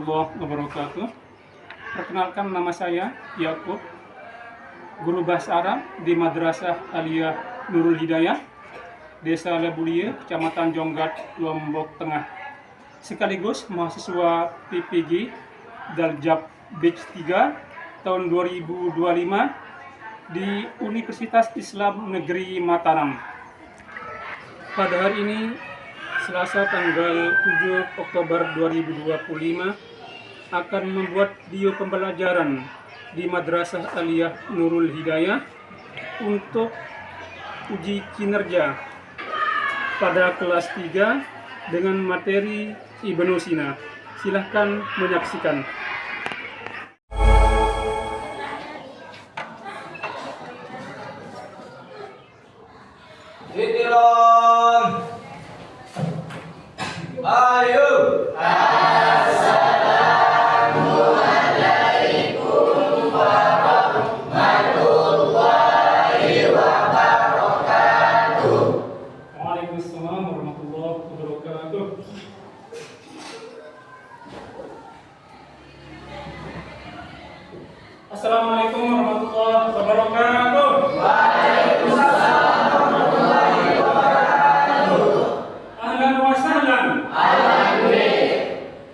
warahmatullahi wabarakatuh. Perkenalkan, nama saya Yakub, guru bahasa Arab di Madrasah Aliyah Nurul Hidayah, Desa Lebulie, Kecamatan Jonggat, Lombok Tengah. Sekaligus mahasiswa PPG Daljab Batch 3 tahun 2025 di Universitas Islam Negeri Mataram. Pada hari ini, Selasa tanggal 7 Oktober 2025, akan membuat video pembelajaran di Madrasah Aliyah Nurul Hidayah untuk uji kinerja pada kelas 3 dengan materi Ibnu Sina. Silahkan menyaksikan. Ayo. Assalamualaikum warahmatullahi wabarakatuh. Waalaikumsalam warahmatullahi wabarakatuh. Assalamualaikum warahmatullahi wabarakatuh. Waalaikumsalam warahmatullahi wabarakatuh. Ahlan wa sahlan.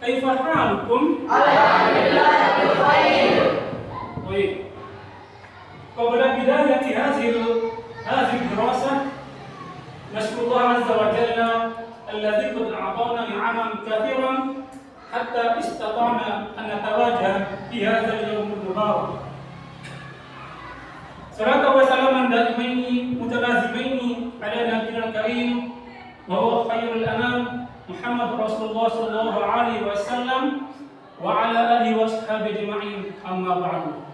Kaifa halukum? Alhamdulillah bikhair. Baik. Qabla bidayati hadhihi dirasah, nashkurullah azza wa jalla alladhi qad a'tana ni'aman kathiran hatta istata'na an natawajah fi hadha al-yawm al-mubarak. Salatu wa salaman daimaini mutalazimaini ala nabiyil karim wa huwa khairul anam Muhammad Rasulullah sallallahu alaihi wasallam wa ala alihi wa sahbihi ajma'in, amma ba'du.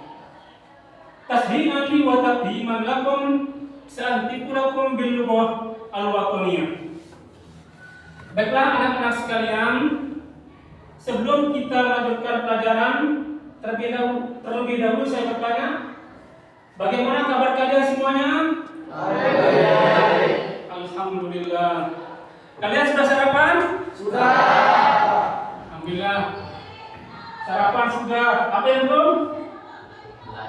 Tasdiqan li wa taqdiman lakum sa'antiku lakum bil lughah al-wataniyah. Baiklah anak-anak sekalian, sebelum kita lanjutkan pelajaran, terlebih dahulu saya bertanya, bagaimana kabar kalian semuanya? Baik. Alhamdulillah. Kalian sudah sarapan? Sudah. Alhamdulillah. Sarapan sudah. Apa yang belum?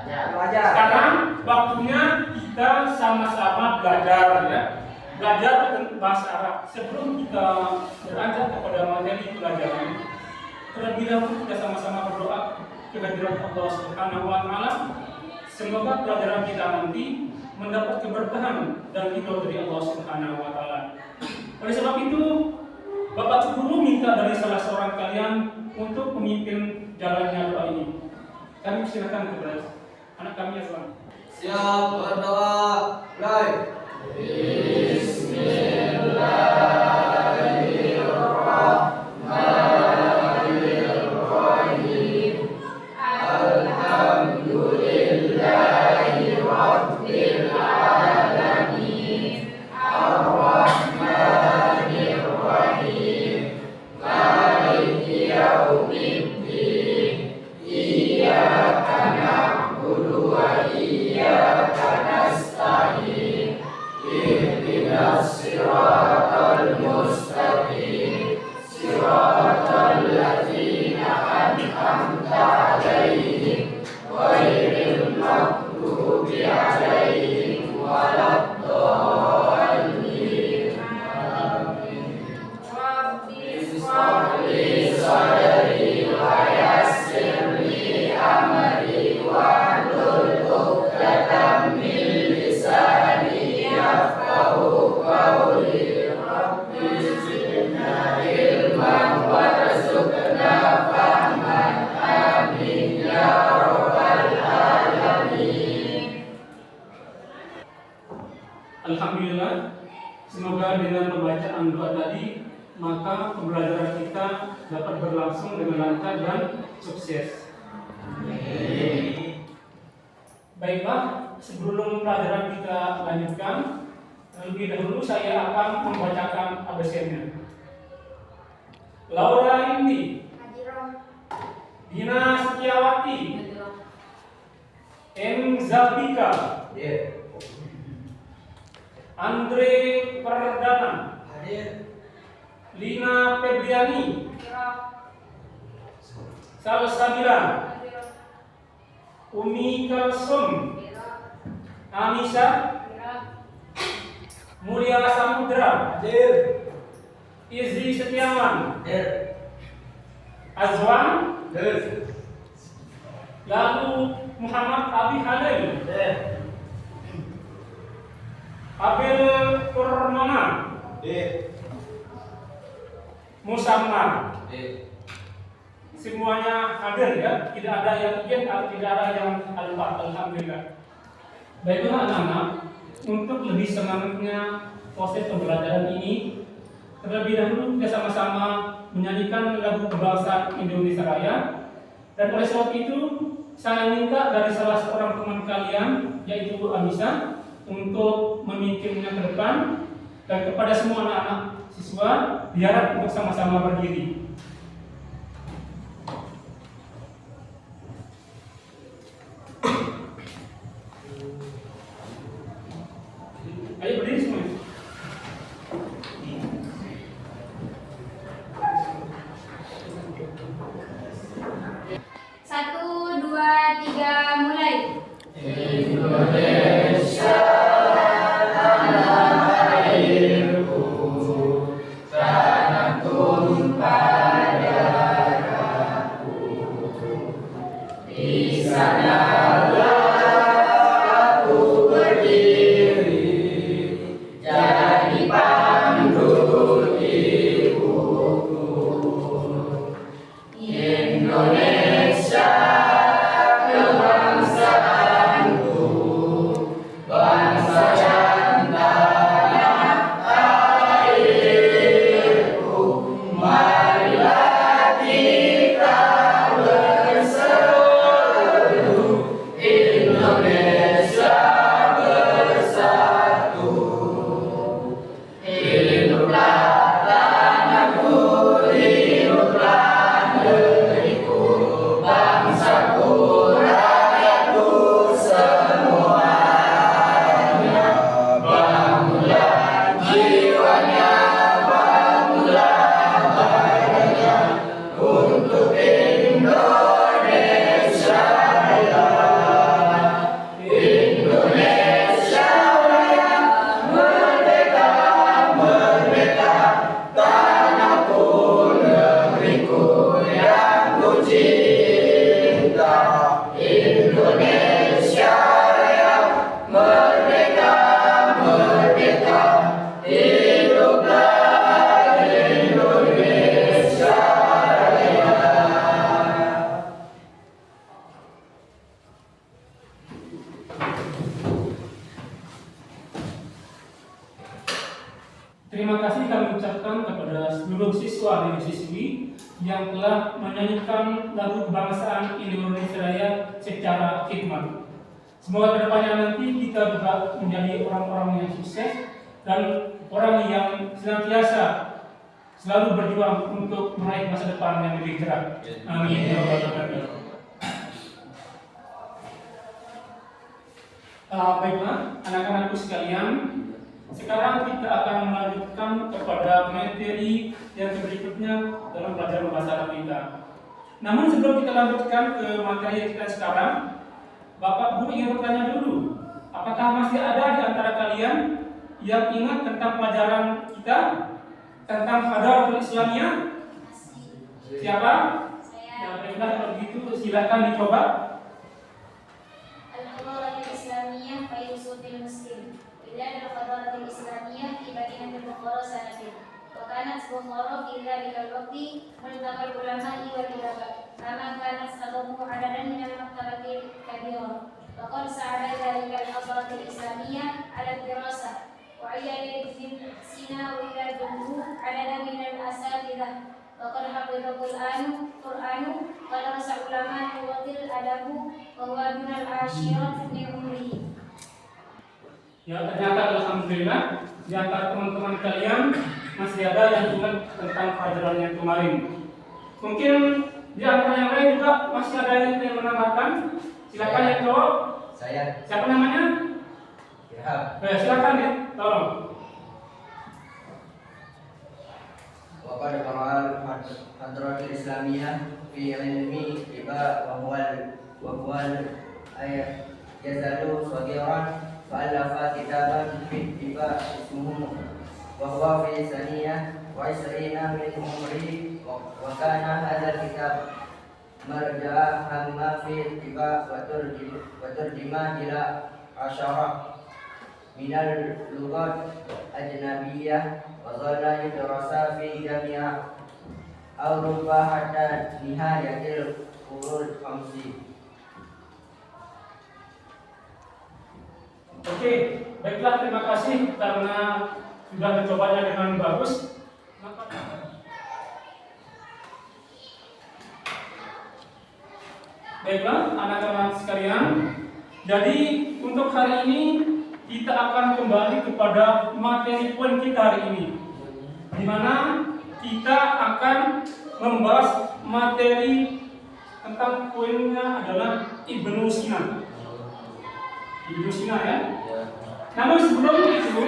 Belajar. Sekarang waktunya kita sama-sama belajar, ya. Belajar tentang bahasa Arab. Sebelum kita beranjak kepada materi pelajaran, terlebih dahulu kita sama-sama berdoa kehadirat Allah Subhanahu wa taala. Semoga pelajaran kita nanti mendapat keberkahan dan ridho dari Allah Subhanahu wa taala. Oleh sebab itu, Bapak Guru minta dari salah seorang kalian untuk memimpin jalannya doa ini. Kami silakan kepada anak kami ya, Tuhan. Siap berdoa. Mulai. Bismillahirrahmanirrahim. Alhamdulillahi rabbil alamin. Ar-Rahmanir Rahim. Maliki yaumiddin. Iyyaka na'budu wa iyyaka nasta'in. Ihdinas siratal mustaqim. Siratal ladzina an'amta 'alaihim ghairil maghdubi 'alaihim waladdallin. Amin. Bismillah sadri wa yassir li amri wahlul 'uqdatam min lisani yafqahu qawli. Rabbi zidna ilman warzuqna fahman. Amin ya rabbal alamin. Alhamdulillah. Semoga dengan pembacaan doa tadi, maka pembelajaran kita dapat berlangsung dengan lancar dan sukses. Baiklah, sebelum pelajaran kita lanjutkan, terlebih dahulu saya akan membacakan absennya. Laura Indi, Dina Setiawati, M. Zabika, Andre Perdana, Hadir. Lina Febriani, Salsabila, Umi Kalsum, Anissa, Mulia Samudra, Izri Setiawan, Azwan, lalu Muhammad Abi Halil, Abil Purnama, Musamma. Semuanya hadir ya, tidak ada yang izin atau tidak ada yang lupa. Alhamdulillah. Baiklah anak-anak, untuk lebih semangatnya proses pembelajaran ini, terlebih dahulu kita sama-sama menyanyikan lagu kebangsaan Indonesia Raya. Dan oleh sebab itu, saya minta dari salah seorang teman kalian, yaitu Bu Anissa, untuk memimpinnya ke depan. Dan kepada semua anak-anak siswa, diharap untuk sama-sama berdiri. Ayo berdiri semua. Satu, dua, tiga, mulai. Indonesia tanah airku, tanah tumpah darahku. Di sanalah aku berdiri, jadi pandu ibuku. Indonesia kebangsaanku, bangsa yang tanah airku. Marilah kita berseru, Indonesia bersatu. Hiduplah tanahku, hiduplah negeriku, bangsaku, rakyatku semuanya. Bangunlah jiwanya, bangunlah badannya, untuk Indonesia Raya. Indonesia Raya, merdeka, merdeka, tanahku, negeriku yang ku cinta. Indonesia Raya, merdeka, merdeka, hiduplah Indonesia Raya. Terima kasih kami ucapkan kepada seluruh siswa dan siswi yang telah menyanyikan lagu kebangsaan Indonesia Raya secara khidmat. Semoga kedepannya nanti kita juga menjadi orang-orang yang sukses dan orang yang senantiasa selalu berjuang untuk meraih masa depan yang lebih cerah. Amin ya rabbal alamin. Baiklah, anak-anakku sekalian, sekarang kita akan melanjutkan kepada materi yang berikutnya dalam pelajaran bahasa Arab kita. Namun sebelum kita lanjutkan ke materi yang kita sekarang, Bapak Guru ingin bertanya dulu, apakah masih ada di antara kalian yang ingat tentang pelajaran kita tentang Hadaratul Islamiyah? Siapa? Ya, baiklah kalau begitu silakan dicoba. Al-Hadaratul Islamiyah fi usulil muslim. Bilad al-Hadaratul Islamiyah fi Madinatul Bukhara sanatin. Wa kanat Bukhara fi dzalikal waqti multaqal ulama'i wal ulama. Kama kanat sadamu adadan min al-maktabatil kabira. Wa qad sa'ada dzalikal Hadaratul Islamiyah 'ala ad-dirasah. Wa 'ayyada ibn Sina wa ila jumhur 'adadan min al-asatidzah. Waqad hafidha Qur'anu qala rasa ulama watil adabu wa huwa dunal asyirat min umrihi. Ya, ternyata alhamdulillah di antara teman-teman kalian masih ada yang ingat tentang pelajaran yang kemarin. Mungkin di antara yang lain juga masih ada yang ingin menambahkan. Silakan yang jawab. Saya. Siapa namanya? Irham. Silakan ya, tolong. Wa qad qara'al Hadratul Islamiyah في علم الاتباع وهو الآية يزال صغيرا فألف كتابا في الاتباع اسمه وهو في ثانية وعشرين من عمره وكان هذا الكتاب مرجع هما في الاتباع وترجمة إلى 10 من اللغات الأجنبية وظل يدرس في جميع أوروبا حتى نهاية القرون الخمسين. Oke, baiklah, terima kasih karena sudah mencobanya dengan bagus. Baiklah, anak-anak sekalian. Jadi untuk hari ini kita akan kembali kepada materi poin kita hari ini, di mana kita akan membahas materi tentang poinnya adalah Ibnu Sina. Ibnu Sina ya. Namun sebelum itu,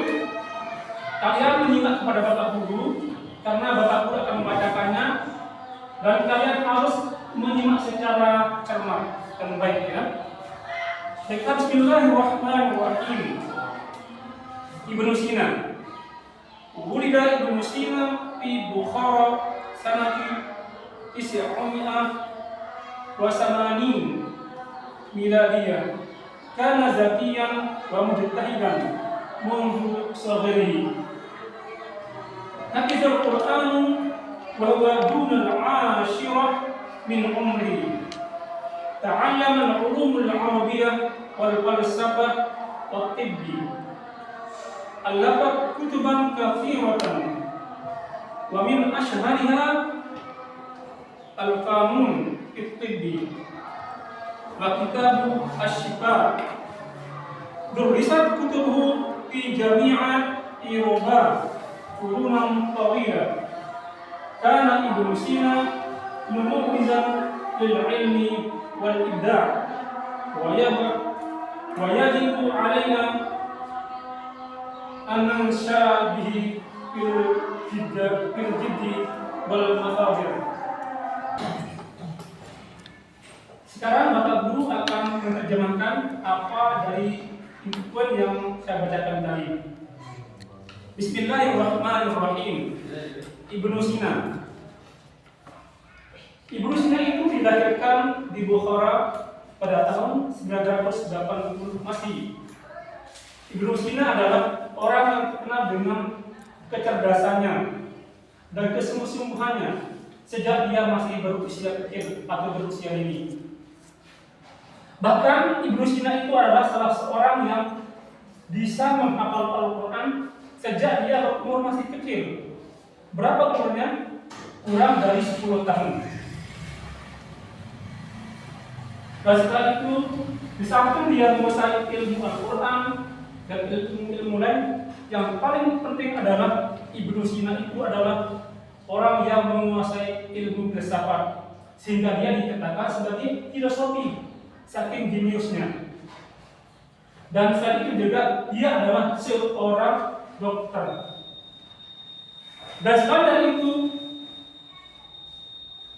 kalian menyimak kepada Bapak Guru karena Bapak Guru akan membacakannya dan kalian harus menyimak secara cermat dan baik ya. Bismillahirrahmanirrahim. Ibnu Sina. Wulida Ibnu Sina fi Bukhara sanati 980 miladiyah. Kana zakiyan wa mujtahidan mundu saghiri. Hafizal Qur'an wa huwa dunal 'ashirah min umri. Ta'allama al-ulum al-arabiyyah wal falsafah wat tibbi. Allafa kutuban katsiratan wa min ashhariha al-qanun at-tibbi wa kitabu asy-syifa. Durrisat kutubuhu fi jami'at Eropa qurunan tawila. Kana Ibnu Sina mumu'izan lil ilmi wal ibda' wa yajibu alaina an nansha bihi fil jiddi wal matahir. Sekarang Bapak Guru akan menerjemahkan apa dari poin yang saya bacakan tadi. Bismillahirrahmanirrahim. Ibnu Sina. Ibnu Sina itu dilahirkan di Bukhara pada tahun 980 Masehi. Ibnu Sina adalah orang yang terkenal dengan kecerdasannya dan kesungguh-sungguhannya sejak dia masih berusia kecil atau berusia dini. Bahkan Ibnu Sina itu adalah salah seorang yang bisa menghafal Al-Quran sejak dia umur masih kecil. Berapa umurnya? Kurang dari 10 tahun. Dan setelah itu, di samping dia menguasai ilmu Al-Quran dan ilmu lain, yang paling penting adalah Ibnu Sina itu adalah orang yang menguasai ilmu filsafat, sehingga dia dikatakan sebagai filosofi saking jeniusnya. Dan selain itu juga dia adalah seorang dokter. Dan selain dari itu,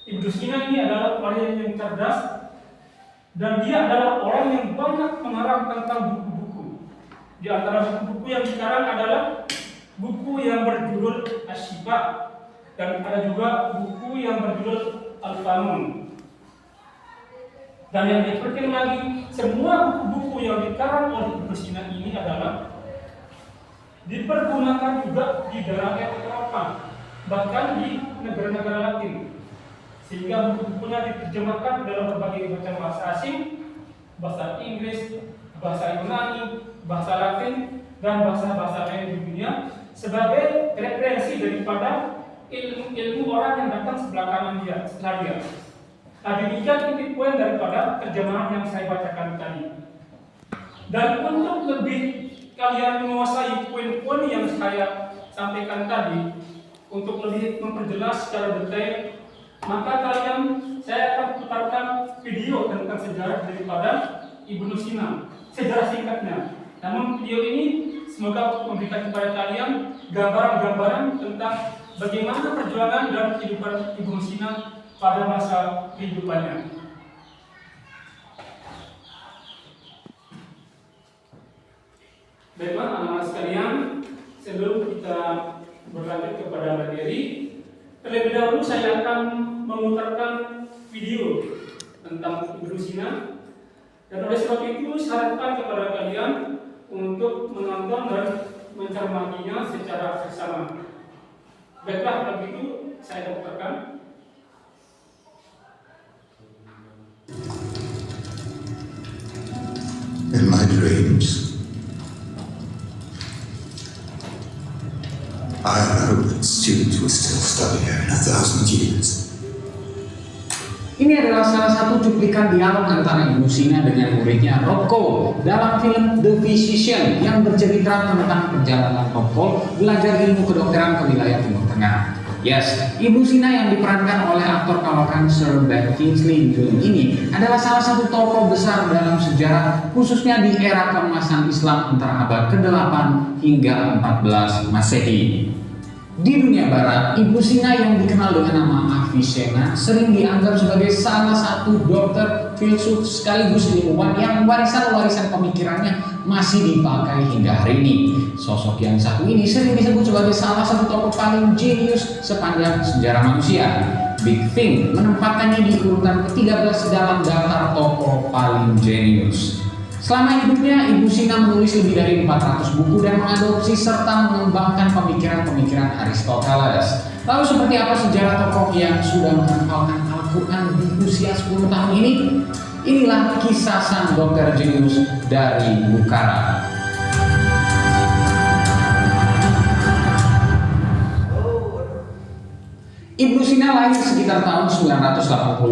Ibnu Sina ini adalah orang yang cerdas, dan dia adalah orang yang banyak mengarang tentang buku-buku. Di antara buku-buku yang dikarang adalah buku yang berjudul Asy-Syifa, dan ada juga buku yang berjudul Al-Qanun. Dan yang terpenting lagi, semua buku-buku yang dikarang oleh Ibnu Sina ini adalah dipergunakan juga di daerah Eropa, bahkan di negara-negara Latin, sehingga buku-bukunya diterjemahkan dalam berbagai macam bahasa asing, bahasa Inggris, bahasa Yunani, bahasa Latin, dan bahasa-bahasa lain di dunia sebagai referensi daripada ilmu orang yang datang sebelah kanan dia, setelah dia. Nah, demikian inti poin daripada terjemahan yang saya bacakan tadi. Dan untuk lebih kalian menguasai poin-poin yang saya sampaikan tadi, untuk lebih memperjelas secara detail, maka saya akan putarkan video tentang sejarah daripada Ibnu Sina, sejarah singkatnya. Namun video ini semoga memberikan kepada kalian gambaran-gambaran tentang bagaimana perjuangan dan kehidupan Ibnu Sina pada masa kehidupannya. Baiklah anak-anak sekalian, sebelum kita berlanjut kepada materi, terlebih dahulu saya akan memutarkan video tentang Ibnu Sina, dan oleh sebab itu saya harapkan kepada kalian untuk menonton dan mencermatinya secara seksama. Baiklah, kalau begitu saya putarkan. In my dreams, I know that students will still study here in 1,000 years. Ini adalah salah satu cuplikan dialog antara Ibnu Sina dengan muridnya Rocco dalam film The Physician yang bercerita tentang perjalanan Rocco belajar ilmu kedokteran ke wilayah Timur Tengah. Yes, Ibnu Sina yang diperankan oleh aktor kawakan Sir Ben Kingsley di film ini adalah salah satu tokoh besar dalam sejarah, khususnya di era keemasan Islam antara abad ke-8 hingga 14 Masehi. Di dunia barat, Ibnu Sina yang dikenal dengan nama Avicenna sering dianggap sebagai salah satu dokter, filsuf sekaligus ilmuwan yang warisan-warisan pemikirannya masih dipakai hingga hari ini. Sosok yang satu ini sering disebut sebagai salah satu tokoh paling jenius sepanjang sejarah manusia. Big Thing menempatkannya di urutan ke-13 dalam daftar tokoh paling jenius. Selama hidupnya, Ibnu Sina menulis lebih dari 400 buku dan mengadopsi serta mengembangkan pemikiran-pemikiran Aristoteles. Lalu seperti apa sejarah tokoh yang sudah menghafalkan Al-Quran di usia 10 tahun ini? Inilah kisah sang dokter jenius dari Bukhara. Ibnu Sina lahir sekitar tahun 980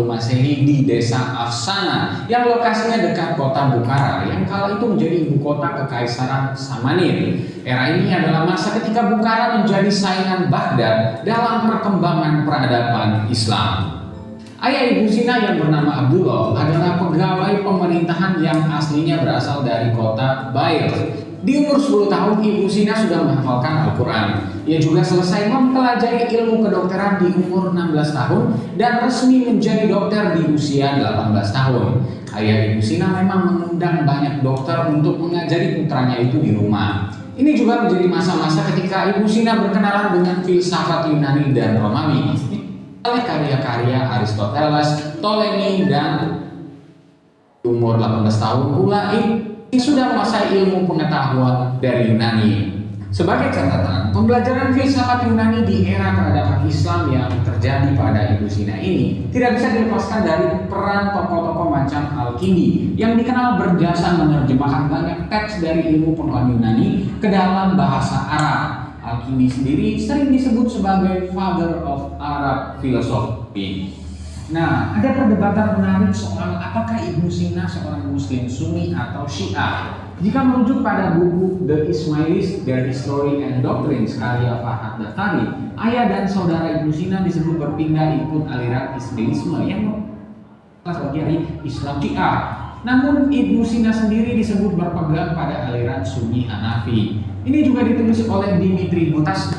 Masehi di desa Afsana yang lokasinya dekat kota Bukhara yang kala itu menjadi ibu kota Kekaisaran Samanid. Era ini adalah masa ketika Bukhara menjadi saingan Baghdad dalam perkembangan peradaban Islam. Ayah Ibnu Sina yang bernama Abdullah adalah pegawai pemerintahan yang aslinya berasal dari kota Bair. Di umur 10 tahun, Ibnu Sina sudah menghafalkan Al-Quran. Ia juga selesai mempelajari ilmu kedokteran di umur 16 tahun dan resmi menjadi dokter di usia 18 tahun. Ayah Ibnu Sina memang mengundang banyak dokter untuk mengajari putranya itu di rumah. Ini juga menjadi masa-masa ketika Ibnu Sina berkenalan dengan filsafat Yunani dan Romawi oleh karya-karya Aristoteles, Ptolemy, dan umur 18 tahun pula sudah menguasai ilmu pengetahuan dari Yunani. Sebagai catatan, pembelajaran filsafat Yunani di era peradaban Islam yang terjadi pada Ibnu Sina ini tidak bisa dilepaskan dari peran tokoh-tokoh macam Al-Kindi yang dikenal berjasa menerjemahkan banyak teks dari ilmu pengetahuan Yunani ke dalam bahasa Arab. Al-Kindi sendiri sering disebut sebagai Father of Arab Philosophy. Nah, ada perdebatan menarik soal apakah Ibnu Sina seorang Muslim Sunni atau Syiah. Jika merujuk pada buku The Ismailis, Their History and Doctrines karya Farhad Daftari, ayah dan saudara Ibnu Sina disebut berpindah ikut aliran Ismailisme yang sebagai Islam Syiah. Namun Ibnu Sina sendiri disebut berpegang pada aliran Sunni Hanafi. Ini juga ditulis oleh Dimitri Butas.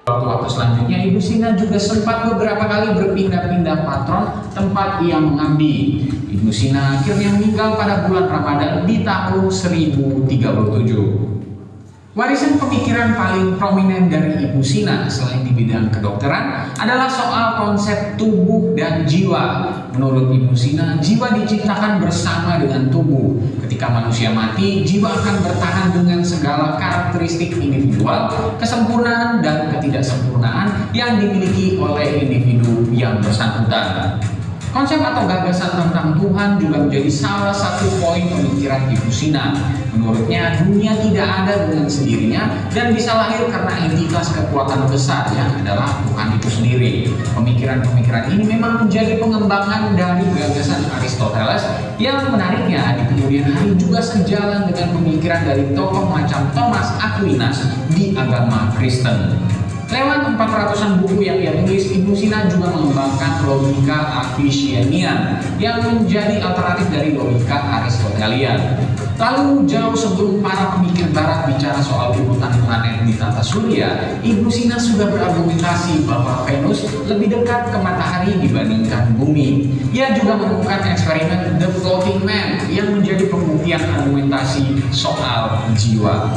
Waktu-waktu selanjutnya, Ibnu Sina juga sempat beberapa kali berpindah-pindah patron tempat ia mengabdi. Ibnu Sina akhirnya meninggal pada bulan Ramadan di tahun 1037. Warisan pemikiran paling prominent dari Ibnu Sina selain di bidang kedokteran adalah soal konsep tubuh dan jiwa. Menurut Ibnu Sina, jiwa diciptakan bersama dengan tubuh. Ketika manusia mati, jiwa akan bertahan dengan segala karakteristik individual, kesempurnaan dan ketidaksempurnaan yang dimiliki oleh individu yang bersangkutan. Konsep atau gagasan tentang Tuhan juga menjadi salah satu poin pemikiran Ibnu Sina. Menurutnya, dunia tidak ada dengan sendirinya dan bisa lahir karena entitas kekuatan besar yang adalah Tuhan itu sendiri. Pemikiran-pemikiran ini memang menjadi pengembangan dari gagasan Aristoteles yang menariknya di kemudian hari juga sejalan dengan pemikiran dari tokoh macam Thomas Aquinas di agama Kristen. Lewat 400-an buku yang ia tulis, Ibnu Sina juga mengembangkan logika Avicennian yang menjadi alternatif dari logika Aristotelian. Lalu jauh sebelum para pemikir barat bicara soal urutan planet di tata surya, Ibnu Sina sudah berargumentasi bahwa Venus lebih dekat ke matahari dibandingkan bumi. Ia juga menemukan eksperimen The Floating Man yang menjadi pembuktian argumentasi soal jiwa.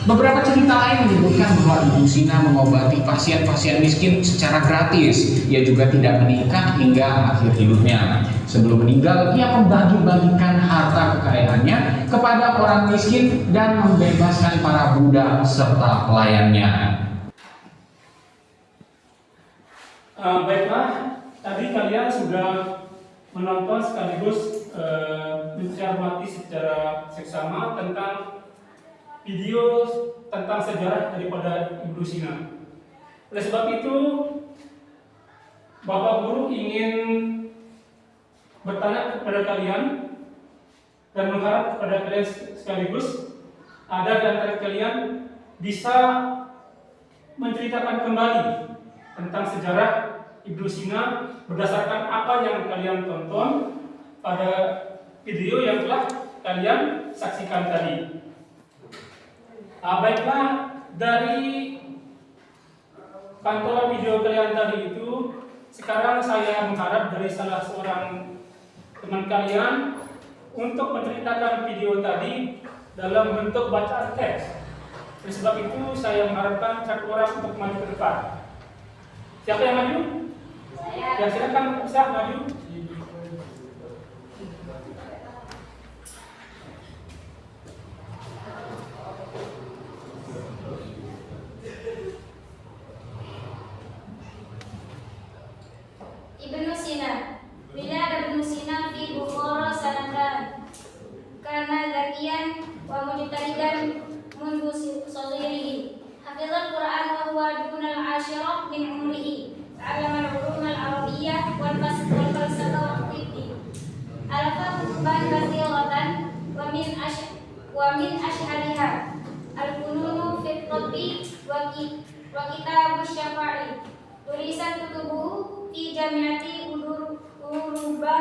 Beberapa cerita lain menyebutkan bahwa Ibnu Sina mengobati pasien-pasien miskin secara gratis. Ia juga tidak menikah hingga akhir hidupnya. Sebelum meninggal, ia membagi-bagikan harta kekayaannya kepada orang miskin dan membebaskan para budak serta pelayannya. Baiklah, tadi kalian sudah menonton sekaligus mencermati secara seksama tentang video tentang sejarah daripada Ibnu Sina. Oleh sebab itu, Bapak Guru ingin bertanya kepada kalian dan mengharap kepada kalian sekaligus ada di antara kalian bisa menceritakan kembali tentang sejarah Ibnu Sina berdasarkan apa yang kalian tonton pada video yang telah kalian saksikan tadi. Baiklah, dari pantauan video kalian tadi itu, sekarang saya mengharap dari salah seorang teman kalian untuk menceritakan video tadi dalam bentuk bacaan teks. Oleh sebab itu, saya mengharapkan satu orang untuk maju ke depan. Siapa yang maju? Saya. Ya, silakan bisa maju. Ibnu Sina. Bila Ibnu Sina fi Bukhara sanatan. Karena zakian wa mujtahidan mundu saghirihi. Hafizal Quran wa huwa dunal asyirah min umrihi. Ta'allama al-ulum al-arabiyyah wal falsafah wa tibi. Alafa kutuban katsiratan wa min ashhariha al-fununu fi at-tibbi wa kitabus syafa'i. Tulisan kutubuhu fi jami'ati uruba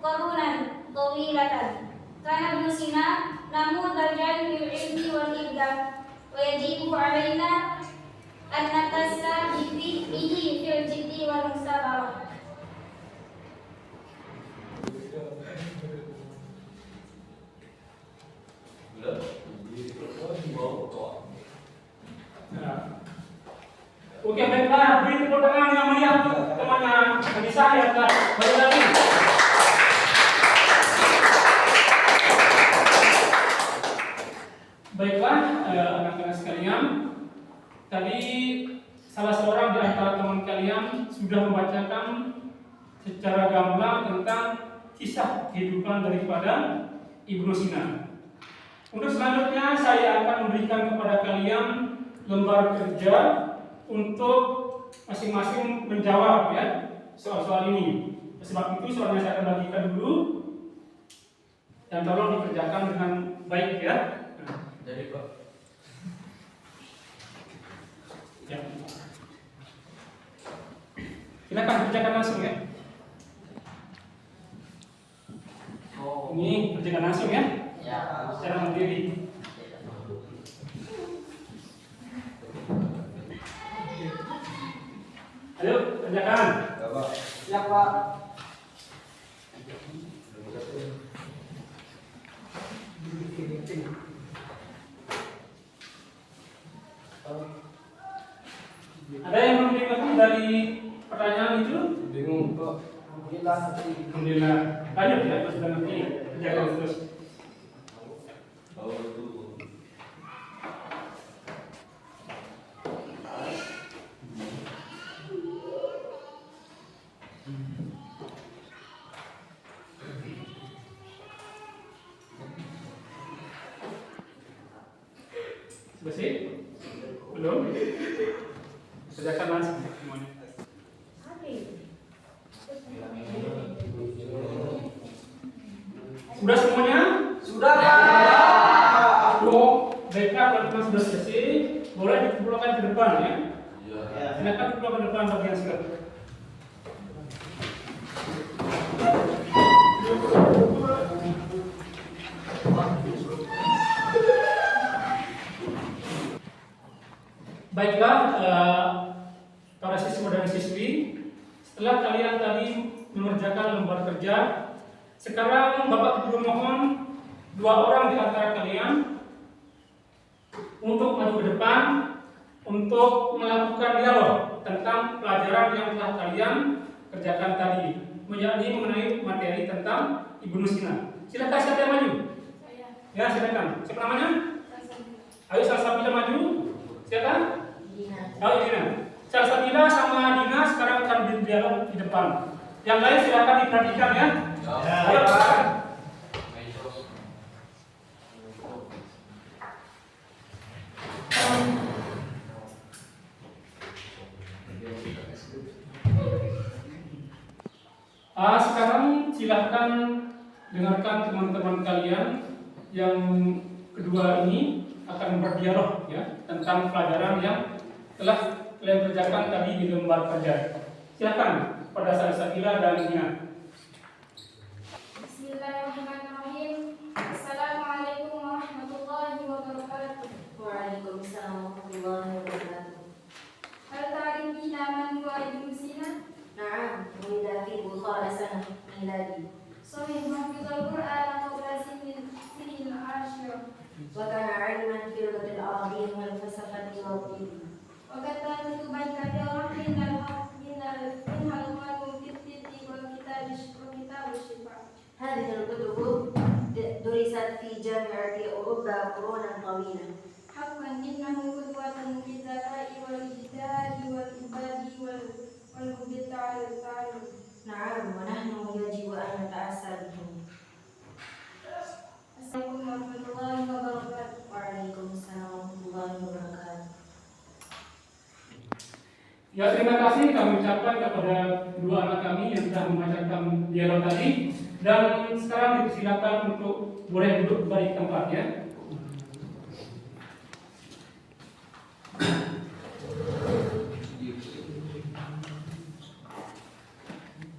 qarunan tawilatan. Kana Ibnu Sina namu darjan bil ilmi wal ibda wa yajibu alaina an natasa bihi fil jiddi wal musabara. Oke, baiklah, beri tepuk tangan yang meriah temannya bagi saya dan bagi lagi. Baiklah, anak-anak sekalian, tadi salah seorang di antara teman kalian sudah membacakan secara gamblang tentang kisah kehidupan daripada Ibnu Sina. Untuk selanjutnya saya akan memberikan kepada kalian lembar kerja untuk masing-masing menjawab ya soal-soal ini. Sebab itu soalnya saya akan bagikan dulu dan tolong dikerjakan dengan baik ya. Jadi Pak. Ya. Silakan kerjakan langsung ya. Ini kerjakan langsung ya. Ya. Secara mandiri. Ayo, kerjakan. Siap Pak. Ada yang belum mengerti dari pertanyaan itu? Bingung Pak. Alhamdulillah. Lanjut ya, sudah ngerti. Kerjakan terus. Selesai? Belum? Kerjakan langsung semuanya. Sudah semuanya? Sudah Pak. Oh, baiklah, kalau memang sudah selesai, boleh dikumpulkan ke depan ya. Silakan kumpulkan ke depan bagian sekarang. Baiklah, para siswa dan siswi, setelah kalian tadi mengerjakan lembar kerja, sekarang Bapak Guru mohon 2 orang di antara kalian untuk maju ke depan untuk melakukan dialog tentang pelajaran yang telah kalian kerjakan tadi, mengenai materi tentang Ibnu Sina. Silakan, siapa yang maju? Ya, silakan. Siapa namanya? Ayo Salsabila maju. Silakan. Ayo Dina. Salsabila sama Dina sekarang akan berdialog di depan. Yang lain silakan diperhatikan ya. Ayo. Sekarang silahkan dengarkan teman-teman kalian yang kedua ini akan berdialog ya tentang pelajaran yang telah kalian kerjakan tadi di lembar kerja. Silakan pada Salsabila dan Nina. Bismillahirrahmanirrahim. Assalamualaikum warahmatullahi wabarakatuh. Waalaikumsalam warahmatullahi wabarakatuh. Hal ta'rifina man huwa Ibnu Sina? Na'am, wulida fi Bukhara sanah miladi. Sahih hafizul Qur'an qabla sinil ashir. Wa kana 'aliman fil lughati al-arabiyyah wal falsafati wal din. Wa kata kutuban katsirah minal halqatu fi wal kitab syifa. هذه الكتب درست في جامعة أوروبا قرونا طويلة. Haqqan innahu qudwatun fi dzaka'i wal ijtihadi wal ibadi wal hubbi ta'ala. نعم، ونحن يجب أن نتأسى بهم. Assalamualaikum warahmatullahi wabarakatuh. Waalaikumsalam warahmatullahi wabarakatuh. Ya, terima kasih kami ucapkan kepada kedua anak kami yang sudah membacakan dialog tadi. Dan sekarang dipersilakan untuk boleh duduk kembali di tempat ya.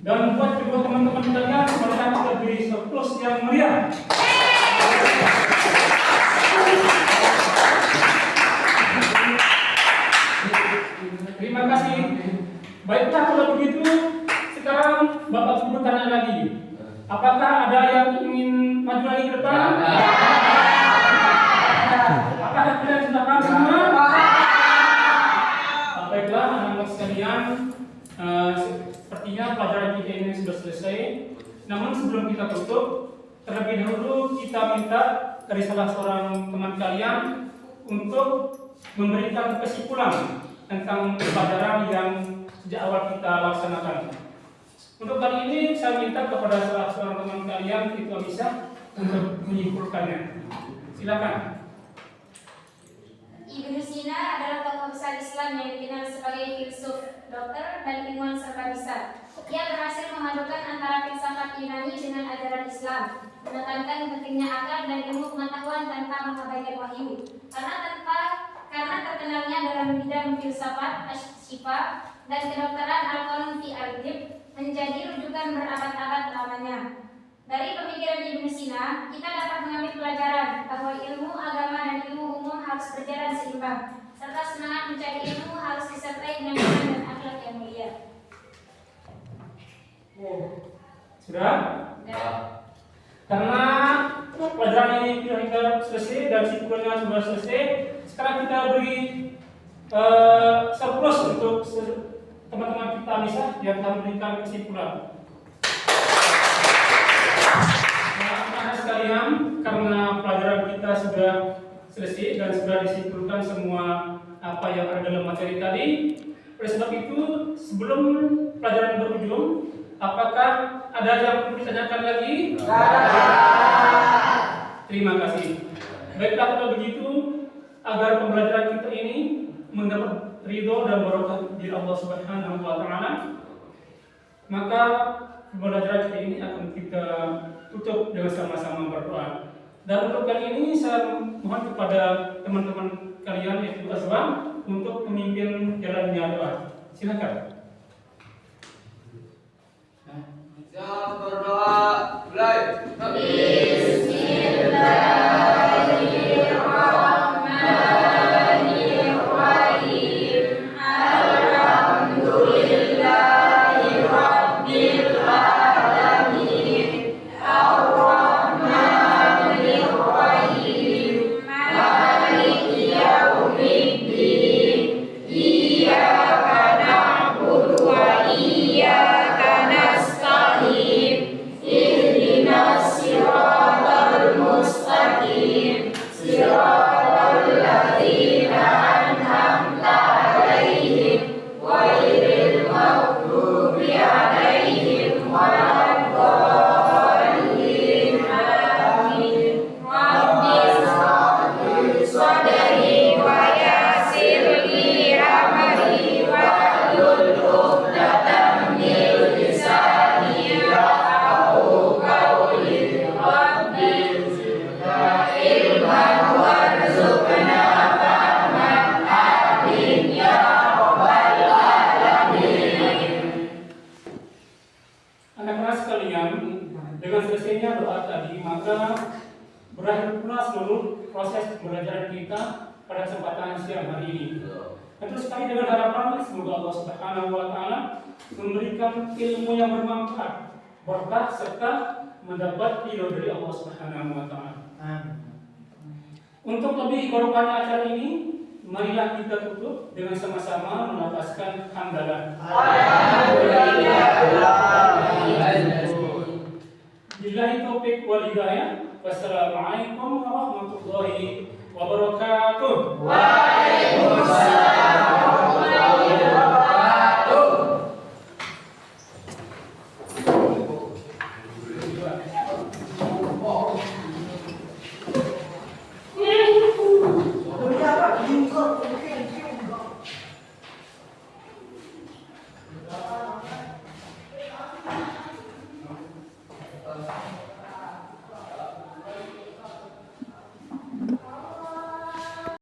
Dan buat kedua teman-teman kalian, mereka sudah beri surplus yang meriah. Terima kasih. Baiklah kalau begitu, sekarang Bapak Guru tanya lagi. Apakah ada yang ingin maju lagi ke depan? Apakah kalian sudah paham semua? Baiklah, anak-anak sekalian, sepertinya pelajaran kita ini sudah selesai. Namun sebelum kita tutup, terlebih dahulu kita minta dari salah seorang teman kalian untuk memberikan kesimpulan tentang pelajaran yang sejak awal kita laksanakan. Untuk kali ini saya minta kepada salah seorang teman kalian itu bisa untuk menyimpulkannya. Silakan. Ibnu Sina adalah tokoh besar Islam yang dikenal sebagai filsuf, dokter, dan ilmuwan serba bisa. Ia berhasil memadukan antara filsafat Yunani dengan ajaran Islam, menekankan pentingnya akal dan ilmu pengetahuan tanpa mengabaikan wahyu. Karena terkenalnya dalam bidang filsafat, asy-syifa, dan kedokteran al-qanun fi al-tib menjadi rujukan berabad-abad lamanya. Dari pemikiran Ibnu Sina, kita dapat mengambil pelajaran bahwa ilmu agama dan ilmu umum harus berjalan seimbang, serta semangat mencari ilmu harus disertai dengan iman dan akhlak yang mulia. Sudah? Ya. Karena pelajaran ini sudah selesai dan simpulannya sudah selesai, sekarang kita beri surplus untuk teman-teman kita bisa yang akan memberikan kesimpulan. Nah, sekalian, karena pelajaran kita sudah selesai dan sudah disimpulkan semua apa yang ada dalam materi tadi. Oleh sebab itu, sebelum pelajaran berujung, apakah ada yang perlu ditanyakan lagi? Terima kasih. Baiklah, kalau begitu, agar pembelajaran kita ini mendapat ridho dan barokah dari Allah Subhanahu wa Ta'ala, maka pembelajaran ini akan kita tutup dengan sama-sama berdoa. Dan untuk kali ini saya mohon kepada teman-teman kalian yaitu Azwan untuk memimpin jalannya doa. Silakan. Siap berdoa, mulai. Bismillahirrahmanirrahim. pembelajaran kita pada kesempatan siang hari ini. Tentu sekali dengan harapan semoga Allah Subhanahu wa taala memberikan ilmu yang bermanfaat, berkah serta mendapat ridho dari Allah Subhanahu wa taala. Untuk lebih barokahnya acara ini, marilah kita tutup dengan sama-sama melafazkan hamdalah. Billahi taufiq wal hidayah. Wassalamualaikum warahmatullahi wabarakatuh. Waalaikumsalam warahmatullahi wabarakatuh. Thank you.